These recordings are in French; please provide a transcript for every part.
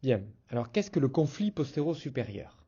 Bien, alors qu'est-ce que le conflit postéro-supérieur?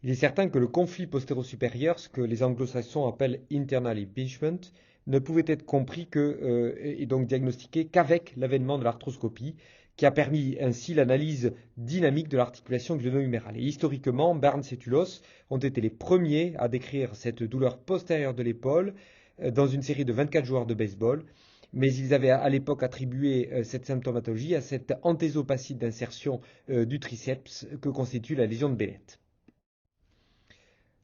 Il est certain que le conflit postéro-supérieur, ce que les anglo-saxons appellent internal impingement, ne pouvait être compris et donc diagnostiqué qu'avec l'avènement de l'arthroscopie, qui a permis ainsi l'analyse dynamique de l'articulation gléno-humérale. Et historiquement, Barnes et Tulos ont été les premiers à décrire cette douleur postérieure de l'épaule dans une série de 24 joueurs de baseball, mais ils avaient à l'époque attribué cette symptomatologie à cette anthésopathie d'insertion du triceps que constitue la lésion de Bennett.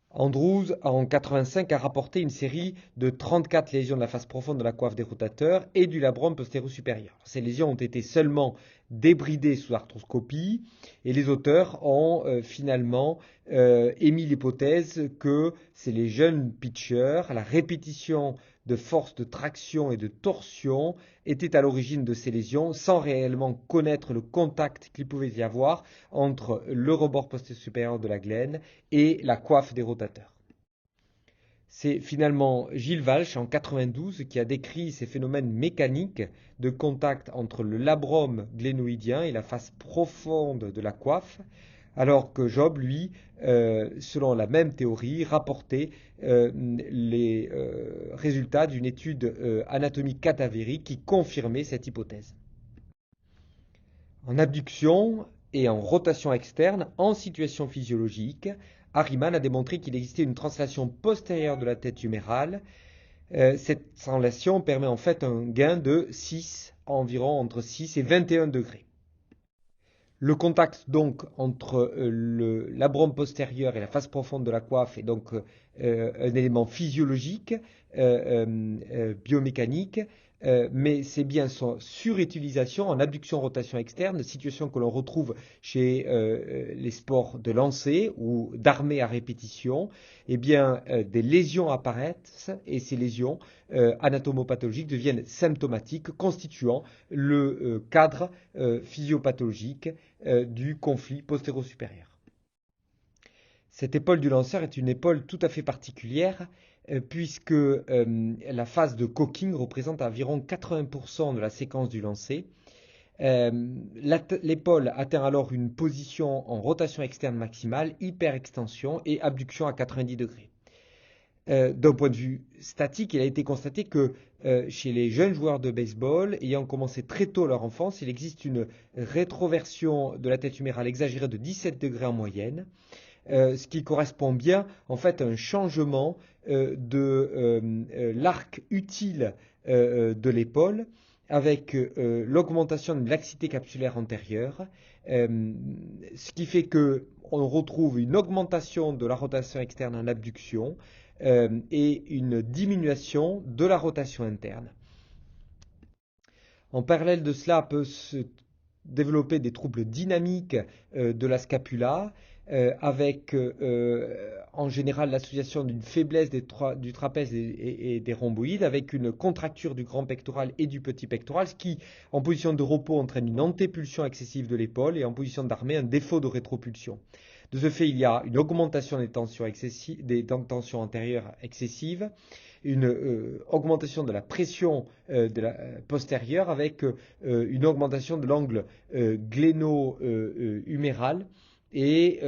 Andrews, en 85, a rapporté une série de 34 lésions de la face profonde de la coiffe des rotateurs et du labrum postéro-supérieur. Ces lésions ont été seulement débridées sous arthroscopie et les auteurs ont finalement émis l'hypothèse que c'est les jeunes pitchers, à la répétition de forces de traction et de torsion, étaient à l'origine de ces lésions sans réellement connaître le contact qu'il pouvait y avoir entre le rebord postéro-supérieur de la glène et la coiffe des rotateurs. C'est finalement Gilles Walsh en 92 qui a décrit ces phénomènes mécaniques de contact entre le labrum glénoïdien et la face profonde de la coiffe, alors que Job, lui, selon la même théorie, rapportait les résultats d'une étude anatomique cadavérique qui confirmait cette hypothèse. En abduction et en rotation externe, en situation physiologique, Harriman a démontré qu'il existait une translation postérieure de la tête humérale. Cette translation permet en fait un gain de 6, environ entre 6 et 21 degrés. Le contact donc entre le labrum postérieur et la face profonde de la coiffe est donc un élément physiologique, biomécanique, mais c'est bien son surutilisation en abduction-rotation externe, situation que l'on retrouve chez les sports de lancer ou d'armée à répétition. Eh bien, des lésions apparaissent et ces lésions anatomopathologiques deviennent symptomatiques, constituant le cadre physiopathologique du conflit postéro-supérieur. Cette épaule du lanceur est une épaule tout à fait particulière puisque la phase de cocking représente environ 80% de la séquence du lancer. L'épaule atteint alors une position en rotation externe maximale, hyperextension et abduction à 90 degrés. D'un point de vue statique, il a été constaté que chez les jeunes joueurs de baseball, ayant commencé très tôt leur enfance, il existe une rétroversion de la tête humérale exagérée de 17 degrés en moyenne, ce qui correspond bien en fait à un changement de l'arc utile de l'épaule avec l'augmentation de laxité capsulaire antérieure, ce qui fait qu'on retrouve une augmentation de la rotation externe en abduction et une diminution de la rotation interne. En parallèle de cela peut se développer des troubles dynamiques de la scapula avec en général l'association d'une faiblesse du trapèze et des rhomboïdes avec une contracture du grand pectoral et du petit pectoral, ce qui en position de repos entraîne une antépulsion excessive de l'épaule et en position d'armée un défaut de rétropulsion. De ce fait, il y a une augmentation des tensions antérieures excessives, une augmentation de la pression postérieure avec une augmentation de l'angle gléno-huméral et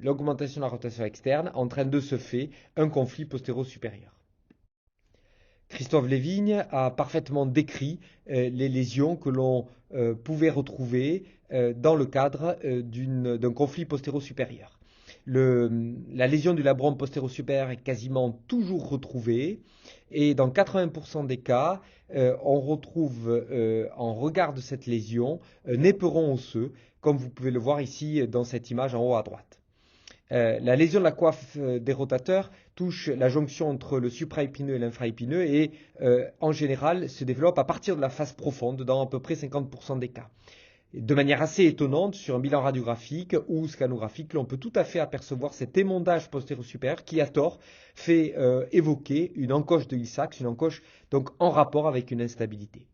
l'augmentation de la rotation externe entraîne de ce fait un conflit postéro-supérieur. Christophe Lévigne a parfaitement décrit les lésions que l'on pouvait retrouver dans le cadre d'un conflit postéro-supérieur. La lésion du labrum postéro-supérieur est quasiment toujours retrouvée et dans 80% des cas, on retrouve en regard de cette lésion un éperon osseux, comme vous pouvez le voir ici dans cette image en haut à droite. La lésion de la coiffe des rotateurs touche la jonction entre le supraépineux et l'infraépineux et en général se développe à partir de la face profonde dans à peu près 50% des cas. De manière assez étonnante, sur un bilan radiographique ou scanographique, l'on peut tout à fait apercevoir cet émondage postéro-supérieur qui, à tort, fait évoquer une encoche de Hill-Sachs, une encoche donc en rapport avec une instabilité.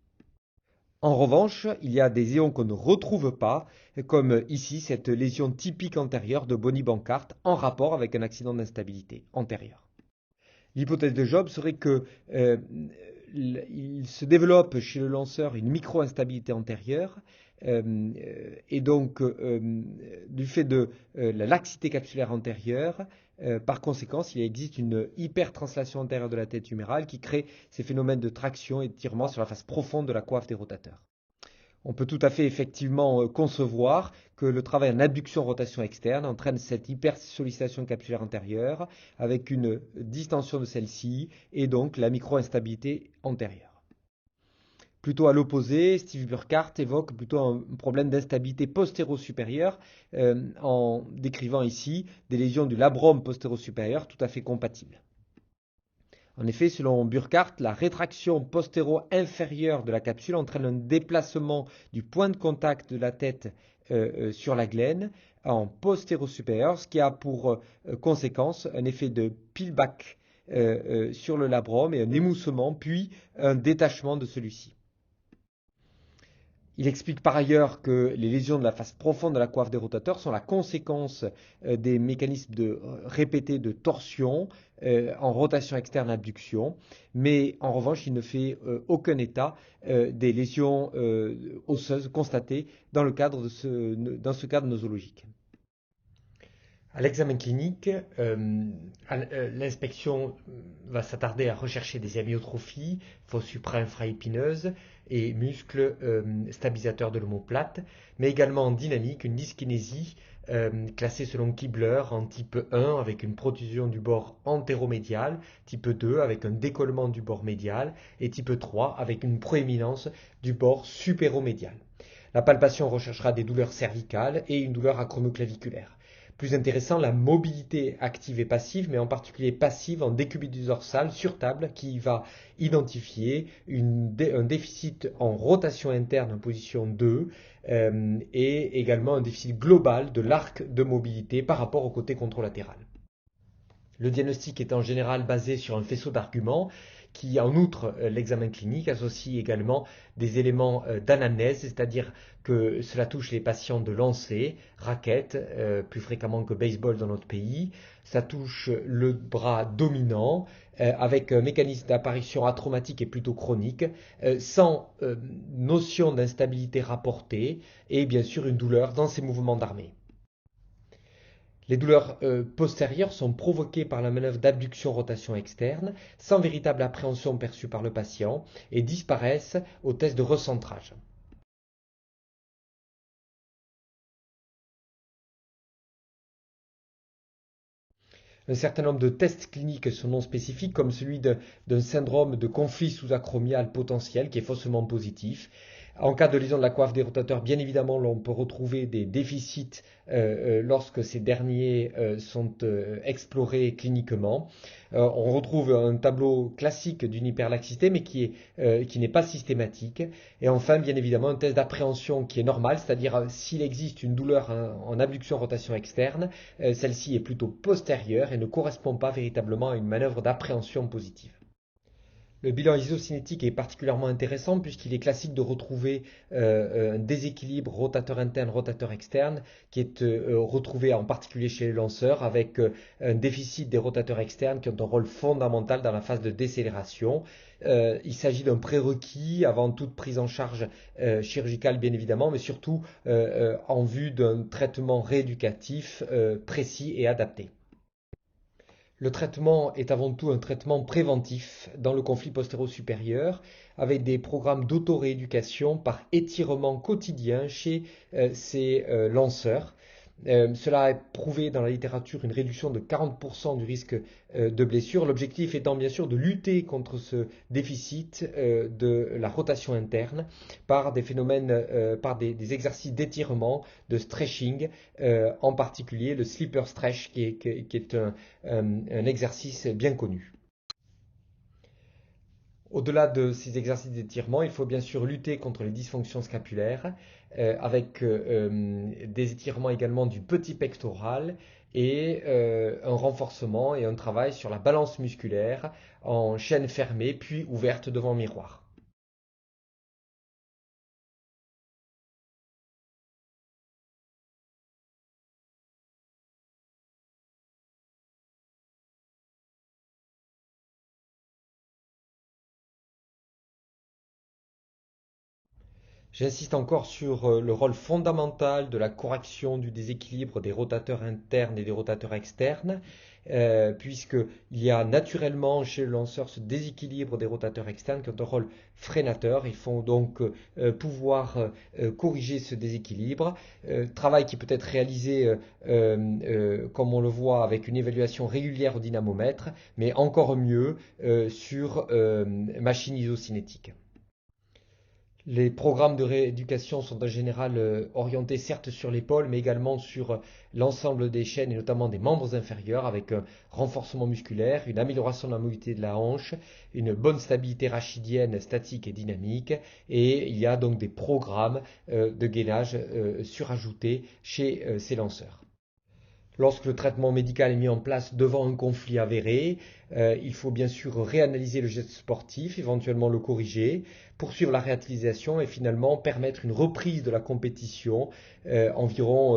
En revanche, il y a des éons qu'on ne retrouve pas, comme ici cette lésion typique antérieure de Boni-Bancart en rapport avec un accident d'instabilité antérieure. L'hypothèse de Job serait que il se développe chez le lanceur une micro-instabilité antérieure. Et donc, du fait de la laxité capsulaire antérieure, par conséquent, il existe une hypertranslation antérieure de la tête humérale qui crée ces phénomènes de traction et d'étirement sur la face profonde de la coiffe des rotateurs. On peut tout à fait effectivement concevoir que le travail en abduction-rotation externe entraîne cette hypersollicitation capsulaire antérieure avec une distension de celle-ci et donc la micro-instabilité antérieure. Plutôt à l'opposé, Steve Burkhardt évoque plutôt un problème d'instabilité postéro-supérieure en décrivant ici des lésions du labrum postéro-supérieur tout à fait compatibles. En effet, selon Burkhardt, la rétraction postéro-inférieure de la capsule entraîne un déplacement du point de contact de la tête sur la glène en postéro-supérieur, ce qui a pour conséquence un effet de peel-back sur le labrum et un émoussement, puis un détachement de celui-ci. Il explique par ailleurs que les lésions de la face profonde de la coiffe des rotateurs sont la conséquence des mécanismes répétés de torsion en rotation externe abduction, mais en revanche, il ne fait aucun état des lésions osseuses constatées dans ce cadre nosologique. À l'examen clinique, l'inspection va s'attarder à rechercher des amyotrophies, fosses supra-infraépineuses et muscles stabilisateurs de l'omoplate, mais également en dynamique, une dyskinésie classée selon Kibler en type 1 avec une protrusion du bord antéromédial, type 2 avec un décollement du bord médial et type 3 avec une proéminence du bord supéromédial. La palpation recherchera des douleurs cervicales et une douleur acromioclaviculaire. Plus intéressant, la mobilité active et passive, mais en particulier passive en décubitus dorsal sur table qui va identifier un déficit en rotation interne en position 2 et également un déficit global de l'arc de mobilité par rapport au côté contralatéral. Le diagnostic est en général basé sur un faisceau d'arguments qui, en outre l'examen clinique, associe également des éléments d'anamnèse, c'est-à-dire que cela touche les patients de lancer, raquette, plus fréquemment que baseball dans notre pays. Ça touche le bras dominant, avec un mécanisme d'apparition atraumatique et plutôt chronique, sans notion d'instabilité rapportée, et bien sûr une douleur dans ces mouvements d'armée. Les douleurs postérieures sont provoquées par la manœuvre d'abduction-rotation externe, sans véritable appréhension perçue par le patient, et disparaissent au test de recentrage. Un certain nombre de tests cliniques sont non spécifiques, comme celui d'un syndrome de conflit sous-acromial potentiel qui est faussement positif. En cas de lésion de la coiffe des rotateurs, bien évidemment, on peut retrouver des déficits lorsque ces derniers sont explorés cliniquement. On retrouve un tableau classique d'une hyperlaxité, mais qui n'est pas systématique. Et enfin, bien évidemment, un test d'appréhension qui est normal, c'est-à-dire s'il existe une douleur en abduction-rotation externe, celle-ci est plutôt postérieure et ne correspond pas véritablement à une manœuvre d'appréhension positive. Le bilan isocinétique est particulièrement intéressant puisqu'il est classique de retrouver un déséquilibre rotateur interne, rotateur externe qui est retrouvé en particulier chez les lanceurs avec un déficit des rotateurs externes qui ont un rôle fondamental dans la phase de décélération. Il s'agit d'un prérequis avant toute prise en charge chirurgicale bien évidemment, mais surtout en vue d'un traitement rééducatif précis et adapté. Le traitement est avant tout un traitement préventif dans le conflit postéro-supérieur avec des programmes d'auto-rééducation par étirement quotidien chez ces lanceurs. Cela a prouvé dans la littérature une réduction de 40% du risque de blessure. L'objectif étant bien sûr de lutter contre ce déficit de la rotation interne par des phénomènes, par des exercices d'étirement, de stretching, en particulier le sleeper stretch qui est un exercice bien connu. Au-delà de ces exercices d'étirement, il faut bien sûr lutter contre les dysfonctions scapulaires avec des étirements également du petit pectoral et un renforcement et un travail sur la balance musculaire en chaîne fermée puis ouverte devant le miroir. J'insiste encore sur le rôle fondamental de la correction du déséquilibre des rotateurs internes et des rotateurs externes, puisqu'il y a naturellement chez le lanceur ce déséquilibre des rotateurs externes qui ont un rôle freinateur. Il faut donc pouvoir corriger ce déséquilibre. Travail qui peut être réalisé, comme on le voit, avec une évaluation régulière au dynamomètre, mais encore mieux sur machine isocinétique. Les programmes de rééducation sont en général orientés certes sur l'épaule, mais également sur l'ensemble des chaînes et notamment des membres inférieurs, avec un renforcement musculaire, une amélioration de la mobilité de la hanche, une bonne stabilité rachidienne, statique et dynamique. Et il y a donc des programmes de gainage surajoutés chez ces lanceurs. Lorsque le traitement médical est mis en place devant un conflit avéré, il faut bien sûr réanalyser le geste sportif, éventuellement le corriger, poursuivre la réutilisation et finalement permettre une reprise de la compétition environ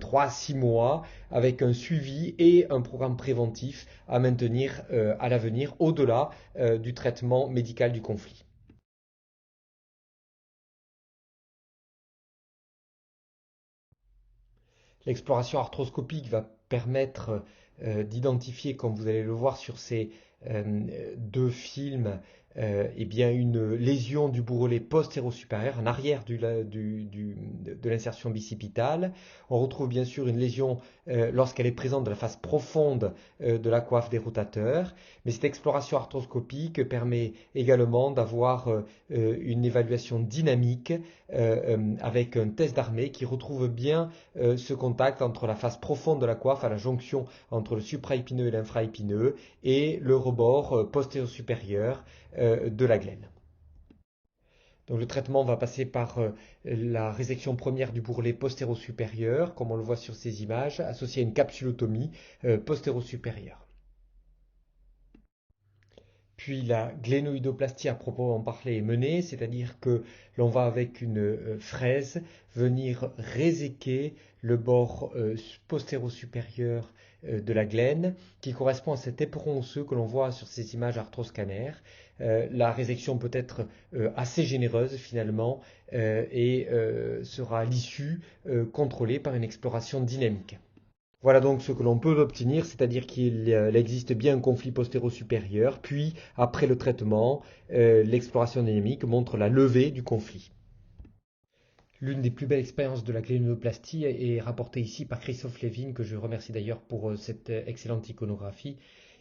3 à 6 mois avec un suivi et un programme préventif à maintenir à l'avenir au-delà du traitement médical du conflit. L'exploration arthroscopique va permettre d'identifier, comme vous allez le voir sur ces deux films, eh bien une lésion du bourrelet postéro-supérieur en arrière de l'insertion bicipitale. On retrouve bien sûr une lésion lorsqu'elle est présente dans la face profonde de la coiffe des rotateurs. Mais cette exploration arthroscopique permet également d'avoir une évaluation dynamique avec un test d'armée qui retrouve bien ce contact entre la face profonde de la coiffe à la jonction entre le supraépineux et l'infraépineux et le rebord postéro-supérieur de la glène. Donc le traitement va passer par la résection première du bourrelet postéro-supérieur, comme on le voit sur ces images, associée à une capsulotomie postéro-supérieure. Puis la glénoïdoplastie à proprement parler est menée, c'est-à-dire que l'on va avec une fraise venir réséquer le bord postéro-supérieur de la glène qui correspond à cet éperon osseux que l'on voit sur ces images arthroscannaires. La résection peut être assez généreuse finalement et sera à l'issue contrôlée par une exploration dynamique. Voilà donc ce que l'on peut obtenir, c'est-à-dire qu'il existe bien un conflit postéro-supérieur, puis après le traitement, l'exploration dynamique montre la levée du conflit. L'une des plus belles expériences de la glénodoplastie est rapportée ici par Christophe Lévin, que je remercie d'ailleurs pour cette excellente iconographie,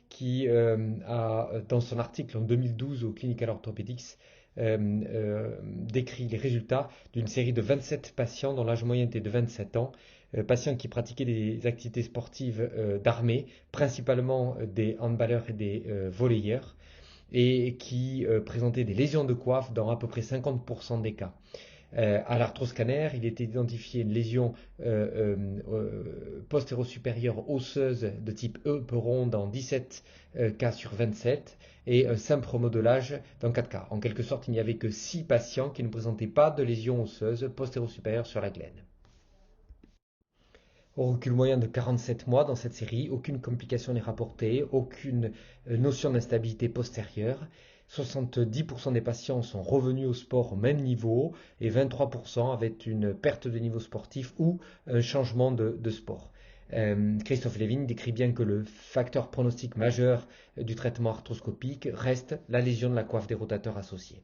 qui a, dans son article en 2012 au Clinical Orthopedics, décrit les résultats d'une série de 27 patients dont l'âge moyen était de 27 ans, patients qui pratiquaient des activités sportives d'armée, principalement des handballeurs et des volleyeurs, et qui présentaient des lésions de coiffe dans à peu près 50% des cas. À l'arthroscanner, il était identifié une lésion postéro-supérieure osseuse de type éperon dans 17 cas sur 27 et un simple remodelage dans 4 cas. En quelque sorte, il n'y avait que 6 patients qui ne présentaient pas de lésion osseuse postéro-supérieure sur la glène. Au recul moyen de 47 mois dans cette série, aucune complication n'est rapportée, aucune notion d'instabilité postérieure. 70% des patients sont revenus au sport au même niveau et 23% avaient une perte de niveau sportif ou un changement de sport. Christophe Lévin décrit bien que le facteur pronostic majeur du traitement arthroscopique reste la lésion de la coiffe des rotateurs associée.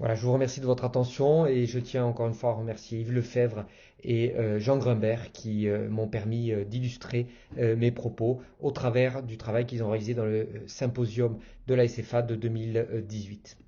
Voilà, je vous remercie de votre attention et je tiens encore une fois à remercier Yves Lefebvre et Jean Grimbert qui m'ont permis d'illustrer mes propos au travers du travail qu'ils ont réalisé dans le symposium de la SFA de 2018.